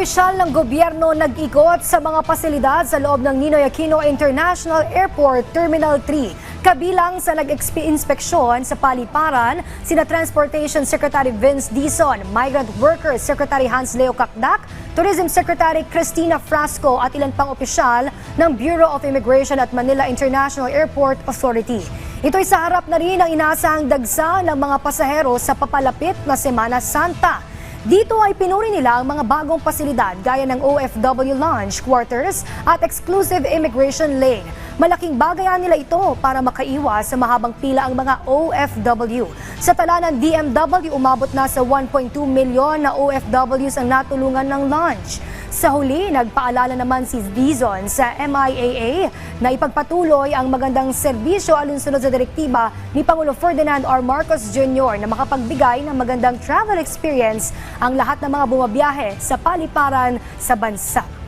opisyal ng gobyerno nag-ikot sa mga pasilidad sa loob ng Ninoy Aquino International Airport Terminal 3. Kabilang sa nag-inspeksyon sa paliparan, sina Transportation Secretary Vince Dizon, Migrant Workers Secretary Hans Leo Kakdak, Tourism Secretary Cristina Frasco at ilan pang opisyal ng Bureau of Immigration at Manila International Airport Authority. Ito'y sa harap na rin ang inaasahang dagsa ng mga pasahero sa papalapit na Semana Santa. Dito ay pinuri nila ang mga bagong pasilidad gaya ng OFW lounge, quarters at exclusive immigration lane. Malaking bagayan nila ito para makaiwas sa mahabang pila ang mga OFW. Sa tala ng DMW, umabot na sa 1.2 milyon na OFWs ang natulungan ng lounge. Sa huli, nagpaalala naman si Dizon sa MIAA na ipagpatuloy ang magandang serbisyo alinsunod sa direktiba ni Pangulo Ferdinand R. Marcos Jr. na makapagbigay ng magandang travel experience ang lahat ng mga bumabiyahe sa paliparan sa bansa.